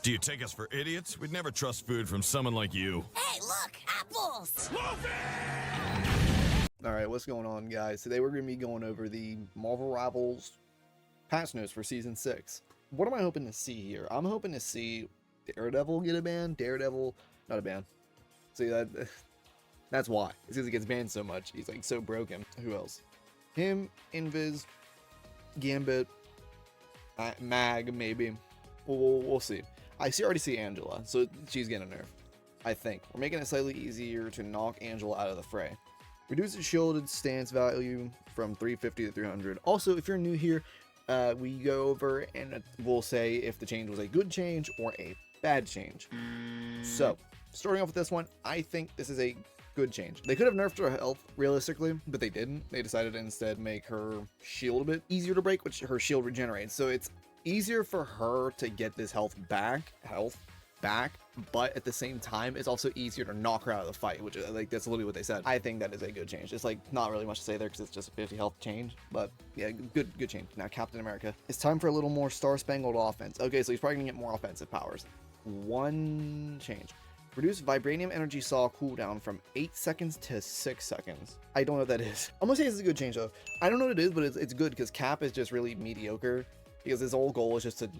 Do you take us for idiots? We'd never trust food from someone like you. Hey, look, apples! Alright, what's going on, guys? Today we're going to be going over the Marvel Rivals patch notes for Season 6. What am I hoping to see here? I'm hoping to see Daredevil get a ban. Daredevil, not a ban. See, that's why. It's because he gets banned so much. He's like so broken. Who else? Him, Invis, Gambit, Mag, maybe. We'll see. I already see Angela, so she's getting a nerf. I think. We're making it slightly easier to knock Angela out of the fray. Reduce the shielded stance value from 350 to 300. Also, if you're new here, we go over and we'll say if the change was a good change or a bad change. So, starting off with this one, I think this is a good change. They could have nerfed her health, realistically, but they didn't. They decided to instead make her shield a bit easier to break, which her shield regenerates. So it's easier for her to get this health back, but at the same time it's also easier to knock her out of the fight, which like that's literally what they said. I think that is a good change. It's like not really much to say there because it's just a 50 health change, but yeah, good change. Now Captain America, it's time for a little more Star Spangled offense. Okay, so he's probably gonna get more offensive powers. One change: reduce vibranium energy saw cooldown from 8 seconds to 6 seconds. I don't know what that is. I'm gonna say this is a good change though. I don't know what it is, but it's good because Cap is just really mediocre because his whole goal is just to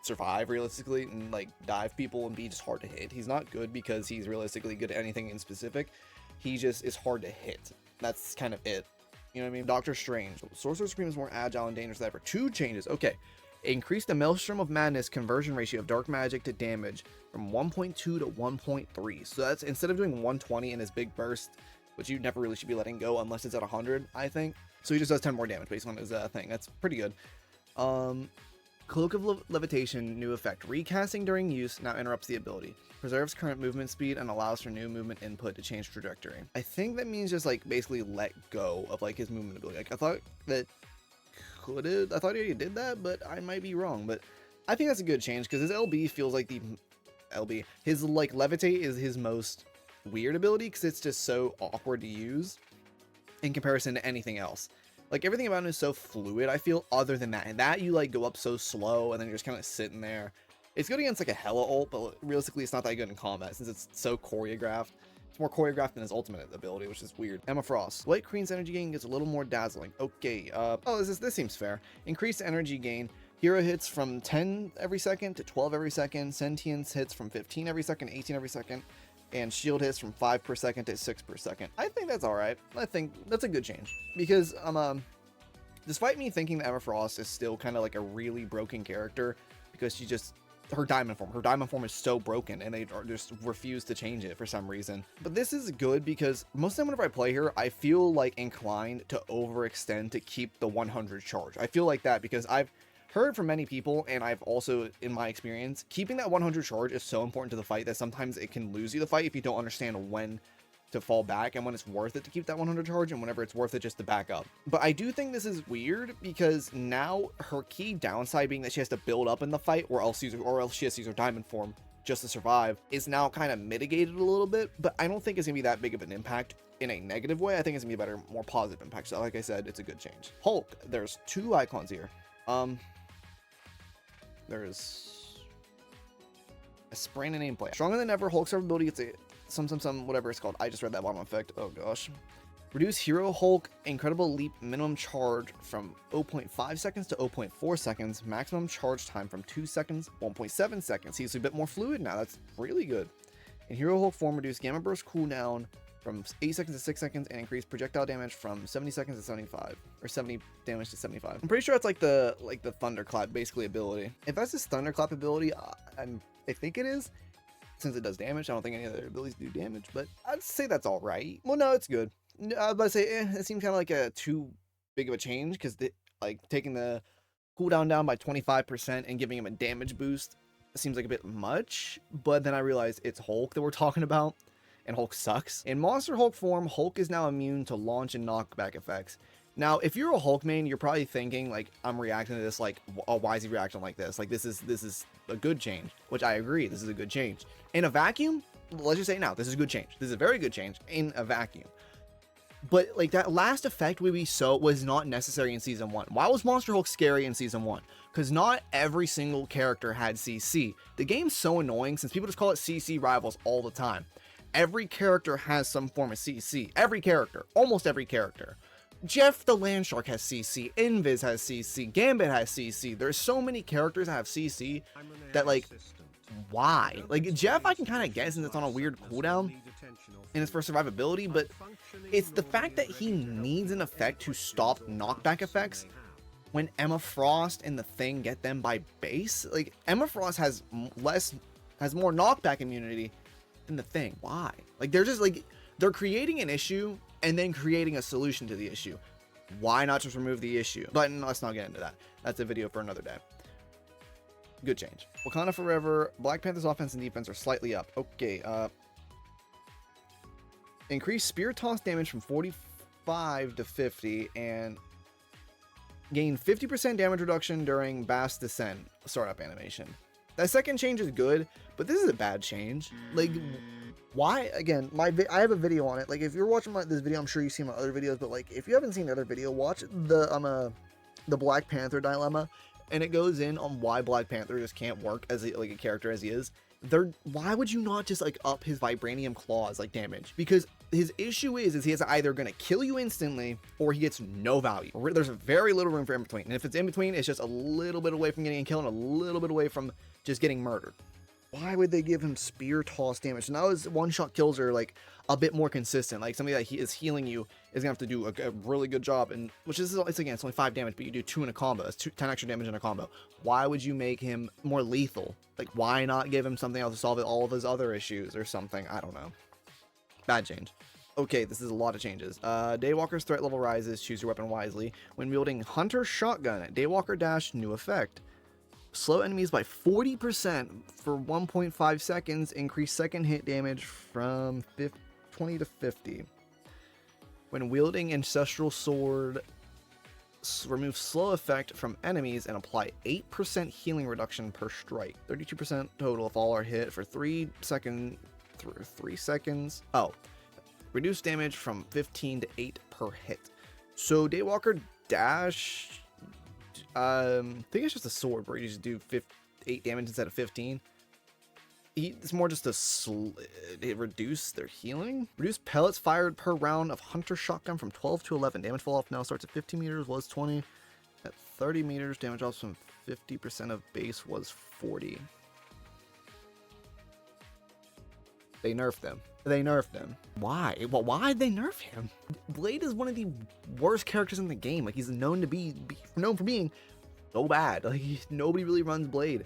survive realistically and like dive people and be just hard to hit. He's not good because he's realistically good at anything in specific. He just is hard to hit. That's kind of it. You know what I mean? Doctor Strange. Sorcerer Supreme is more agile and dangerous than ever. 2 changes. Okay. Increase the Maelstrom of Madness conversion ratio of dark magic to damage from 1.2 to 1.3. So that's instead of doing 120 in his big burst, which you never really should be letting go unless it's at 100, I think. So he just does 10 more damage based on his thing. That's pretty good. Cloak of Levitation, new effect. Recasting during use now interrupts the ability. Preserves current movement speed and allows for new movement input to change trajectory. I think that means just like basically let go of like his movement ability. Like I thought he already did that, but I might be wrong. But I think that's a good change because his LB feels like his like levitate is his most weird ability because it's just so awkward to use in comparison to anything else. Like everything about him is so fluid, I feel, other than that. And that you like go up so slow and then you're just kind of sitting there. It's good against like a Hela ult, but realistically it's not that good in combat since it's so choreographed. It's more choreographed than his ultimate ability, which is weird. Emma Frost. White Queen's energy gain gets a little more dazzling. Okay, this seems fair. Increased energy gain. Hero hits from 10 every second to 12 every second. Sentience hits from 15 every second, 18 every second. And shield hits from 5 per second to 6 per second. I think that's alright. I think that's a good change. Because, despite me thinking that Emma Frost is still kind of like a really broken character, because her diamond form is so broken, and they just refuse to change it for some reason. But this is good because most of the time whenever I play her, I feel like inclined to overextend to keep the 100 charge. I feel like that because I've heard from many people, and I've also, in my experience, keeping that 100 charge is so important to the fight that sometimes it can lose you the fight if you don't understand when to fall back and when it's worth it to keep that 100 charge and whenever it's worth it just to back up. But I do think this is weird because now her key downside being that she has to build up in the fight or else she has to use her diamond form just to survive is now kind of mitigated a little bit, but I don't think it's gonna be that big of an impact in a negative way. I think it's gonna be a better, more positive impact. So like I said, it's a good change. Hulk, there's 2 icons here. There's a sprain and aim play. Stronger than ever, Hulk's ability gets a some whatever it's called. I just read that bottom effect. Oh gosh. Reduce Hero Hulk Incredible Leap minimum charge from 0.5 seconds to 0.4 seconds. Maximum charge time from 2 seconds, 1.7 seconds. He's a bit more fluid now. That's really good. In Hero Hulk form, reduce Gamma Burst cooldown from 8 seconds to 6 seconds and increase projectile damage from 70 seconds to 75, or 70 damage to 75. I'm pretty sure it's like the Thunderclap basically ability. If that's his Thunderclap ability, I think it is. Since it does damage, I don't think any other abilities do damage, but I'd say that's all right. Well, no, it's good. I was about to say, it seems kind of like a too big of a change because like taking the cooldown down by 25% and giving him a damage boost seems like a bit much. But then I realized it's Hulk that we're talking about, and Hulk sucks. In Monster Hulk form, Hulk is now immune to launch and knockback effects. Now, if you're a Hulk main, you're probably thinking like, I'm reacting to this like, oh, why is he reacting like this? Like this is a good change, which I agree. This is a good change. In a vacuum, let's just say now, this is a good change. This is a very good change in a vacuum. But like that last effect we saw was not necessary in season 1. Why was Monster Hulk scary in season 1? Because not every single character had CC. The game's so annoying since people just call it CC rivals all the time. Every character has some form of CC. Every character. Almost every character. Jeff the Landshark has CC. Invis has CC. Gambit has CC. There's so many characters that have CC that like, why? Like Jeff I can kind of guess since it's on a weird cooldown and it's for survivability, but it's the fact that he needs an effect to stop knockback effects when Emma Frost and the Thing get them by base. Like Emma Frost has more knockback immunity than the Thing. Why? Like they're just like, they're creating an issue and then creating a solution to the issue. Why not just remove the issue? But let's not get into that. That's a video for another day. Good change. Wakanda Forever, Black Panther's offense and defense are slightly up. Okay, increase spear toss damage from 45 to 50 and gain 50% damage reduction during Bass Descent startup animation. That second change is good, but this is a bad change. Like, why? Again, I have a video on it. Like, if you're watching this video, I'm sure you've seen my other videos, but like, if you haven't seen the other video, watch the Black Panther dilemma, and it goes in on why Black Panther just can't work as a character as he is. Why would you not just like up his vibranium claws like damage? Because his issue is he is either gonna kill you instantly or he gets no value. There's very little room for in between, and if it's in between, it's just a little bit away from getting killed and a little bit away from just getting murdered. Why would they give him spear toss damage? So now his one-shot kills are like a bit more consistent. Like somebody that he is healing you is gonna have to do a really good job, and which is, it's again, it's only 5 damage, but you do 2 in a combo. It's 10 extra damage in a combo. Why would you make him more lethal? Like, why not give him something else to solve all of his other issues or something? I don't know. Bad change. Okay, this is a lot of changes. Daywalker's threat level rises. Choose your weapon wisely. When wielding Hunter Shotgun, Daywalker Dash, new effect. Slow enemies by 40% for 1.5 seconds. Increase second hit damage from 20 to 50. When wielding Ancestral Sword, remove slow effect from enemies and apply 8% healing reduction per strike. 32% total if all are hit for 3 seconds. Oh, reduce damage from 15 to 8 per hit. So Daywalker Dash, I think it's just a sword where you just do 8 damage instead of 15. It's more just to reduce their healing. Reduce pellets fired per round of Hunter Shotgun from 12 to 11. Damage fall off now starts at 15 meters, was 20. At 30 meters, damage drops from 50% of base was 40. They nerfed them. They nerfed him. Why? Well, why'd they nerf him? Blade is one of the worst characters in the game. Like, he's known for being so bad. Like, nobody really runs Blade.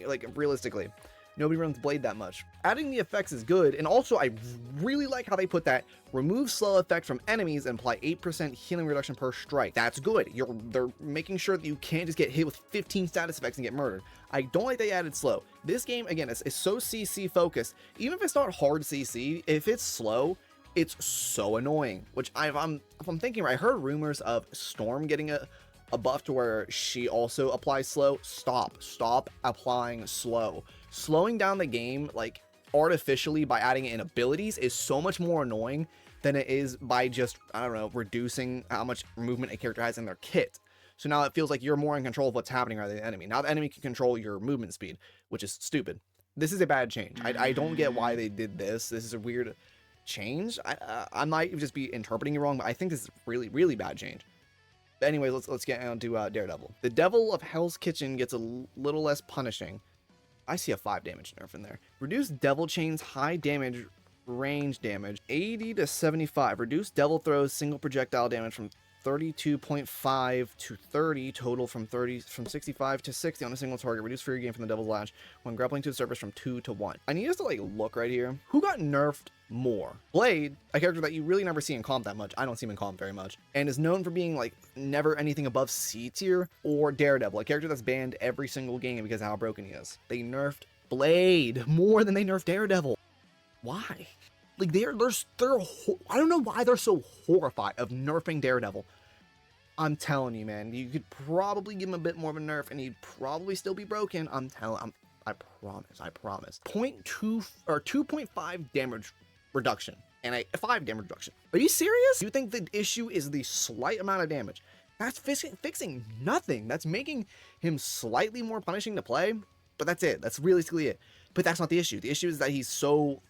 Like, realistically, nobody runs Blade that much. Adding the effects is good, and also I really like how they put that remove slow effect from enemies and apply 8% healing reduction per strike. That's good. They're making sure that you can't just get hit with 15 status effects and get murdered. I don't like they added slow. This game, again, is so CC focused. Even if it's not hard CC, if it's slow, it's so annoying. Which if I'm thinking right, I heard rumors of Storm getting a buff to where she also applies slow. Stop applying slow. Slowing down the game like artificially by adding it in abilities is so much more annoying than it is by just, I don't know, reducing how much movement a character has in their kit. So now it feels like you're more in control of what's happening rather than the enemy. Now the enemy can control your movement speed, which is stupid. This is a bad change. I don't get why they did this. This is a weird change. I might just be interpreting it wrong, but I think this is really, really bad change. But anyways, let's get on to Daredevil. The Devil of Hell's Kitchen gets a little less punishing. I see a 5 damage nerf in there. Reduce Devil Chain's high damage range damage 80 to 75. Reduce Devil Throw's single projectile damage from 32.5 to 30 total from 65 to 60 on a single target. Reduce Fury Gain from the Devil's Lash when grappling to the surface from 2 to 1. I need us to like look right here. Who got nerfed more? Blade, a character that you really never see in comp that much. I don't see him in comp very much, and is known for being like never anything above C tier, or Daredevil, a character that's banned every single game because of how broken he is. They nerfed Blade more than they nerfed Daredevil. Why? Like I don't know why they're so horrified of nerfing Daredevil. I'm telling you, man, you could probably give him a bit more of a nerf and he'd probably still be broken. I promise. 0.2 or 2.5 damage reduction. and a 5 damage reduction. Are you serious? You think the issue is the slight amount of damage? That's fixing nothing. That's making him slightly more punishing to play, but that's it. That's realistically it. But that's not the issue. The issue is that he's so,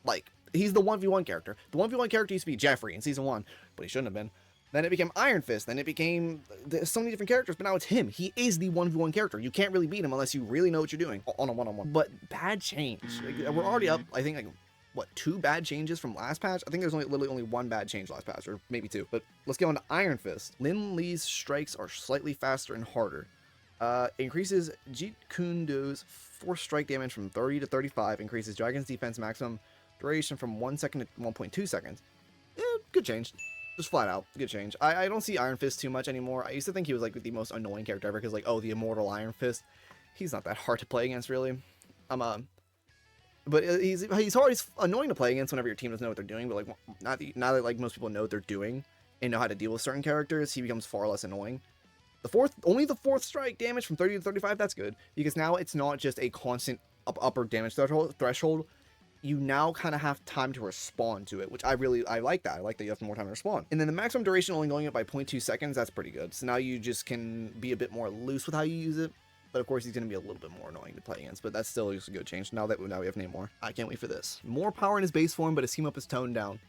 like, he's the 1v1 character. The 1v1 character used to be Jeffrey in Season 1, but he shouldn't have been. Then it became Iron Fist. Then it became so many different characters, but now it's him. He is the 1v1 character. You can't really beat him unless you really know what you're doing on a one-on-one. But bad change. Like, we're already up, I think, like, what, 2 bad changes from last patch? I think there's literally only 1 bad change last patch, or maybe 2. But let's get on to Iron Fist. Lin Lee's strikes are slightly faster and harder. Increases Jeet Kune Do's force strike damage from 30 to 35. Increases Dragon's defense maximum duration from 1 second to 1.2 seconds. Good change. Just flat out, good change. I don't see Iron Fist too much anymore. I used to think he was like the most annoying character ever because like, oh, the immortal Iron Fist. He's not that hard to play against, really. But he's hard. He's annoying to play against whenever your team doesn't know what they're doing. But like, now that like most people know what they're doing and know how to deal with certain characters, he becomes far less annoying. Only the fourth strike damage from 30 to 35. That's good because now it's not just a constant upper damage threshold. You now kind of have time to respond to it, which I like that. I like that you have more time to respond. And then the maximum duration only going up by 0.2 seconds. That's pretty good. So now you just can be a bit more loose with how you use it. But of course, he's going to be a little bit more annoying to play against. But that's still just a good change. Now we have Namor. I can't wait for this. More power in his base form, but his team up is toned down.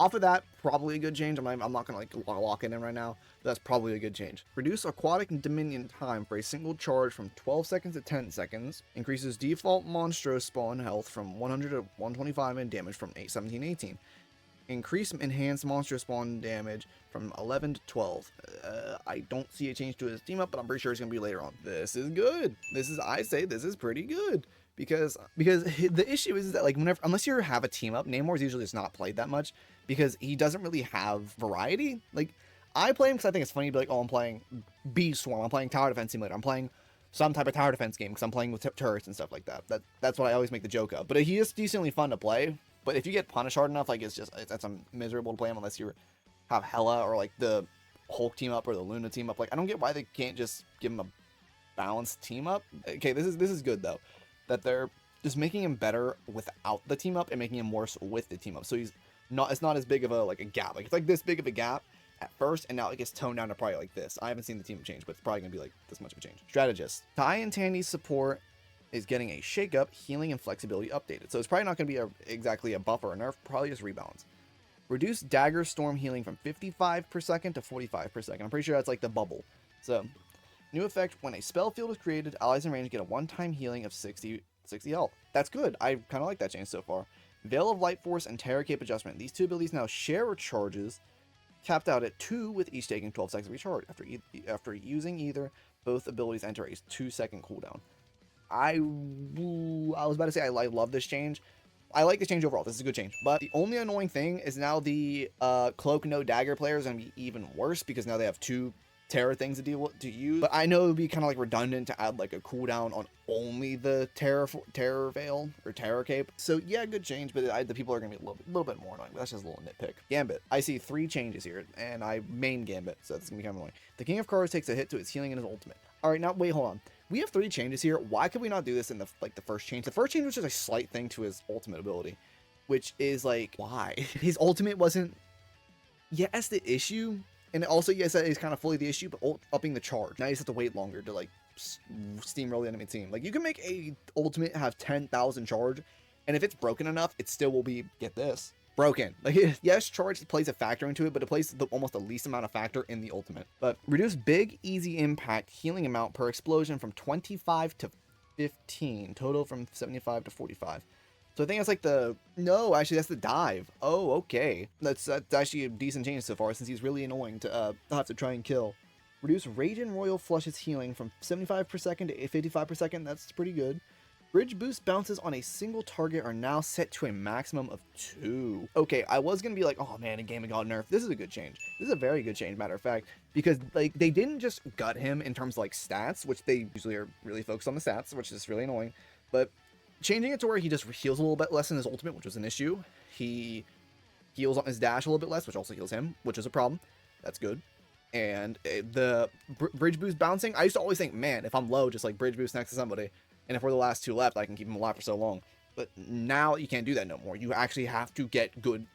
Off of that, probably a good change. I'm not going to like lock it in right now. But that's probably a good change. Reduce aquatic dominion time for a single charge from 12 seconds to 10 seconds. Increases default Monstro spawn health from 100 to 125 and damage from 17 to 18. Increase enhanced monster spawn damage from 11 to 12. I don't see a change to his team up, but I'm pretty sure it's going to be later on. This is good. I say this is pretty good. Because the issue is that like unless you have a team up, Namor's usually just not played that much because he doesn't really have variety. Like I play him because I think it's funny to be like, oh, I'm playing Bee Swarm, I'm playing Tower Defense Simulator, I'm playing some type of tower defense game because I'm playing with turrets and stuff like that. That's what I always make the joke of. But he is decently fun to play. But if you get punished hard enough, like it's miserable to play him unless you have Hela or like the Hulk team up or the Luna team up. Like I don't get why they can't just give him a balanced team up. Okay, this is good though. That they're just making him better without the team up and making him worse with the team up. So it's not as big of a gap. Like it's like this big of a gap at first, and now it gets toned down to probably like this. I haven't seen the team change, but it's probably gonna be like this much of a change. Strategist. Tai and Tandy's support is getting a shake-up, healing, and flexibility updated. So it's probably not gonna be exactly a buff or a nerf, probably just rebalance. Reduce dagger storm healing from 55 per second to 45 per second. I'm pretty sure that's like the bubble. So new effect, when a spell field is created, allies in range get a one-time healing of 60 health. That's good. I kind of like that change so far. Veil of Light Force and Terror Cape Adjustment. These two abilities now share recharges, capped out at 2 with each taking 12 seconds of recharge. After using either, both abilities enter a 2-second cooldown. I was about to say I love this change. I like this change overall. This is a good change. But the only annoying thing is now the Cloak No Dagger player is going to be even worse because now they have 2 terror things to use. But I know it would be kind of like redundant to add like a cooldown on only the terror veil or terror cape. So yeah, good change, but the people are gonna be a little bit more annoying. But that's just a little nitpick. Gambit. I see 3 changes here, and I main Gambit, so that's gonna be kind of annoying. The King of Cards takes a hit to its healing and his ultimate. All right, now wait, hold on. We have 3 changes here. Why could we not do this in the first change? The first change was just a slight thing to his ultimate ability, which is like, why? His ultimate wasn't. Yeah, that's the issue. And also, yes, that is kind of fully the issue, but upping the charge. Now you just have to wait longer to, like, steamroll the enemy team. Like, you can make a ultimate have 10,000 charge, and if it's broken enough, it still will be, get this, broken. Like, yes, charge plays a factor into it, but it plays almost the least amount of factor in the ultimate. But reduce big, easy impact healing amount per explosion from 25 to 15. Total from 75 to 45. So I think that's like no, actually that's the dive. Oh, okay. That's actually a decent change so far since he's really annoying to have to try and kill. Reduce Raging Royal Flush's healing from 75 per second to 55 per second. That's pretty good. Bridge boost bounces on a single target are now set to a maximum of 2. Okay, I was going to be like, oh man, a game got nerfed. This is a good change. This is a very good change, matter of fact, because like they didn't just gut him in terms of like stats, which they usually are really focused on the stats, which is really annoying, but changing it to where he just heals a little bit less in his ultimate, which was an issue. He heals on his dash a little bit less, which also heals him, which is a problem. That's good. And the bridge boost bouncing, I used to always think, man, if I'm low, just like bridge boost next to somebody. And if we're the last 2 left, I can keep him alive for so long. But now you can't do that no more. You actually have to get good,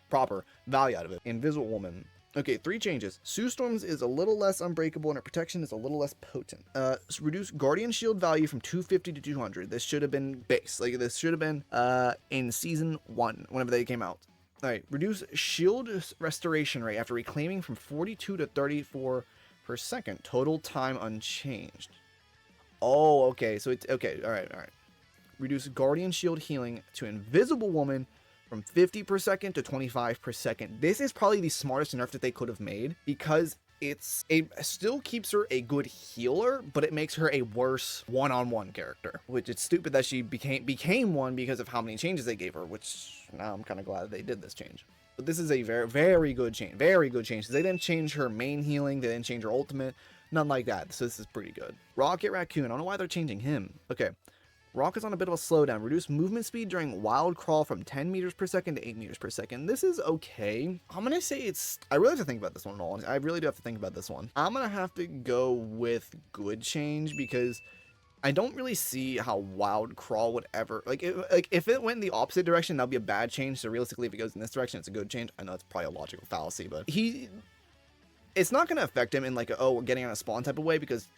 proper value out of it. Invisible Woman. Okay, 3 changes. Sue Storm's is a little less unbreakable and her protection is a little less potent. Reduce Guardian Shield value from 250 to 200. This should have been base. Like, this should have been in Season 1, whenever they came out. Alright, reduce Shield restoration rate after reclaiming from 42 to 34 per second. Total time unchanged. Oh, okay, so it's, okay, alright. Reduce Guardian Shield healing to Invisible Woman from 50 per second to 25 per second. This is probably the smartest nerf that they could have made because it still keeps her a good healer, but it makes her a worse one-on-one character, which it's stupid that she became one because of how many changes they gave her, which now I'm kind of glad they did this change. But this is a very, very good change. Very good change. They didn't change her main healing. They didn't change her ultimate. None like that. So this is pretty good. Rocket Raccoon. I don't know why they're changing him. Okay. Rocket's on a bit of a slowdown. Reduce movement speed during wild crawl from 10 meters per second to 8 meters per second. This is okay. I'm going to say it's... I really have to think about this one, Nolan. I really do have to think about this one. I'm going to have to go with good change because I don't really see how wild crawl would ever... Like if it went in the opposite direction, that would be a bad change. So realistically, if it goes in this direction, it's a good change. I know it's probably a logical fallacy, but it's not going to affect him in like a, oh, we're getting on a spawn type of way because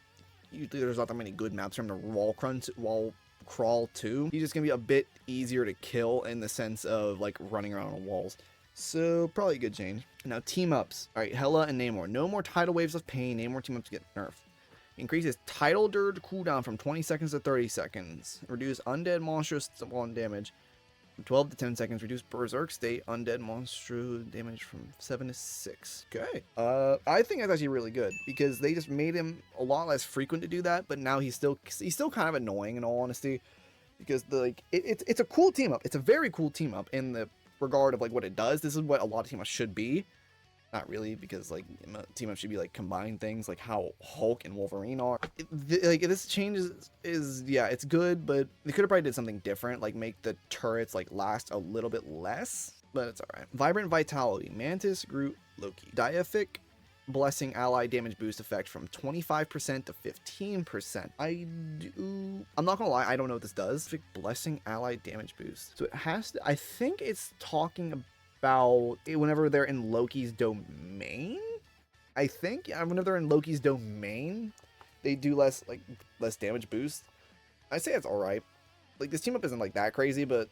usually there's not that many good maps for him to wall crawl to. He's just gonna be a bit easier to kill in the sense of like running around on walls. So probably a good change. Now team ups. All right, Hela and Namor. No more tidal waves of pain. Namor team ups get nerfed. Increases tidal dirge cooldown from 20 seconds to 30 seconds. Reduce undead monster spawn damage from 12 to 10 seconds. Reduce berserk state undead monster damage from 7 to 6. Okay. I think that's actually really good because they just made him a lot less frequent to do that, but now he's still kind of annoying in all honesty because it's a cool team up. It's a very cool team up in the regard of like what it does. This is what a lot of team ups should be. Not really, because like team up should be like combined things like how Hulk and Wolverine are. Like this change is yeah, it's good, but they could have probably did something different, like make the turrets like last a little bit less, but it's alright. Vibrant Vitality, Mantis, Groot, Loki. Deific Blessing ally damage boost effect from 25% to 15%. I'm not gonna lie, I don't know what this does. Blessing ally damage boost. So it has to, I think it's talking about whenever they're in Loki's domain. I think, yeah, whenever they're in Loki's domain, they do less damage boost. I say it's alright. Like this team up isn't like that crazy, but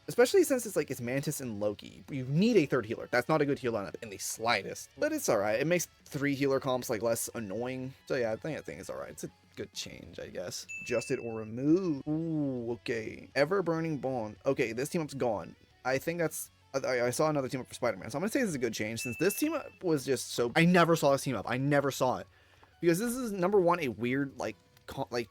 especially since it's Mantis and Loki. You need a third healer. That's not a good heal lineup in the slightest. But it's alright. It makes 3 healer comps like less annoying. So yeah, I think it's alright. It's a good change, I guess. Adjust it or remove. Ooh, okay. Ever Burning Bond. Okay, this team up's gone. I think that's... I saw another team up for Spider-Man, so I'm gonna say this is a good change since this team up was just so... I never saw this team up. I never saw it. Because this is, number one, a weird, like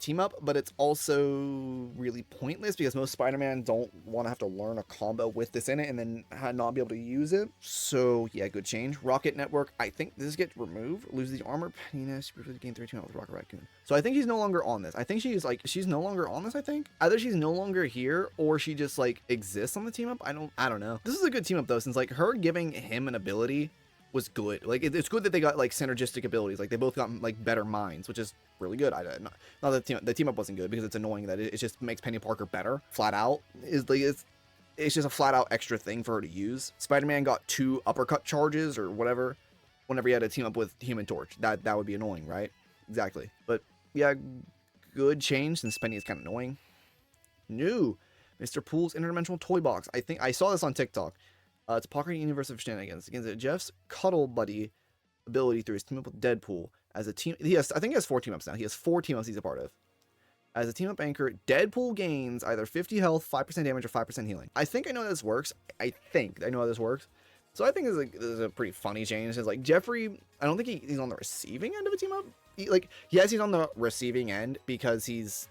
team up, but it's also really pointless because most Spider-Man don't want to have to learn a combo with this in it and then not be able to use it. So yeah, good change. Rocket Network, I think this gets removed. Lose the armor, penis, gain 3 with Rocket Raccoon. So I think he's no longer on this. I think she's no longer on this. I think either she's no longer here or she just like exists on the team up. I don't know. This is a good team up though, since like her giving him an ability was good. Like it's good that they got like synergistic abilities. Like they both got like better minds, which is really good. Not that the team up wasn't good because it's annoying that it just makes Penny Parker better flat out. It's just a flat out extra thing for her to use. Spider-Man got 2 uppercut charges or whatever whenever he had to team up with Human Torch. That would be annoying, right? Exactly. But yeah, good change since Penny is kind of annoying. New Mr. Pool's interdimensional toy box. I think I saw this on TikTok. It's a pocket universe of shenanigans. Against Jeff's cuddle buddy ability through his team up with Deadpool. As a team, I think he has 4 team ups now. He has 4 team ups he's a part of. As a team up anchor, Deadpool gains either 50 health, 5% damage, or 5% healing. I think I know how this works. I know how this works. So I think this is a pretty funny change. It's like Jeffrey, I don't think he's on the receiving end of a team up. Yes, he's on the receiving end because he's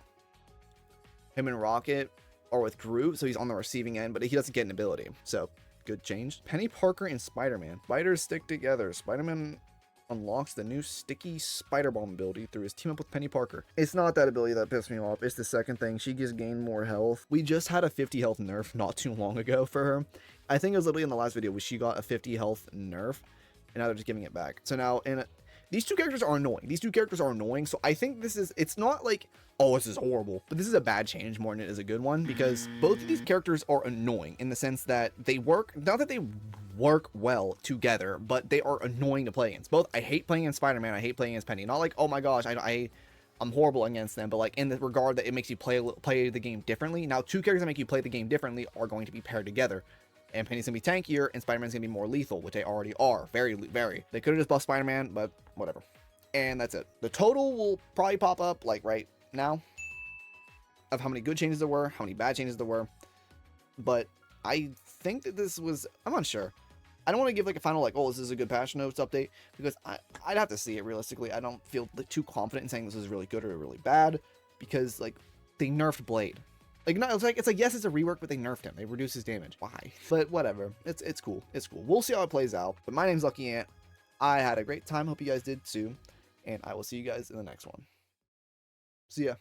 him and Rocket are with Groot, so he's on the receiving end, but he doesn't get an ability. So good change. Penny Parker and Spider-Man. Spiders stick together. Spider-Man unlocks the new sticky spider bomb ability through his team up with Penny Parker. It's not that ability that pissed me off. It's the second thing. She just gained more health. We just had a 50 health nerf not too long ago for her. I think it was literally in the last video where she got a 50 health nerf, and now they're just giving it back. So now these two characters are annoying. These two characters are annoying. So I think it's not like, oh, this is horrible, but this is a bad change more than it is a good one, because both of these characters are annoying in the sense that they work, not that they work well together, but they are annoying to play against. Both, I hate playing against Spider-Man, I hate playing against Penny. Not like, oh my gosh, I'm horrible against them, but like in the regard that it makes you play the game differently. Now, two characters that make you play the game differently are going to be paired together. And Penny's gonna be tankier, and Spider-Man's gonna be more lethal, which they already are. Very. They could have just buffed Spider-Man, but whatever. And that's it. The total will probably pop up like right now of how many good changes there were, how many bad changes there were. But I think that this was, I'm unsure. I don't want to give like a final like, oh, this is a good patch notes update, because I'd have to see it realistically. I don't feel like too confident in saying this is really good or really bad, because like they nerfed Blade. Like, no, it's like yes, it's a rework, but they nerfed him. They reduced his damage. Why? But whatever. It's cool. It's cool. We'll see how it plays out. But my name's Lucky Ant. I had a great time. Hope you guys did too. And I will see you guys in the next one. See ya.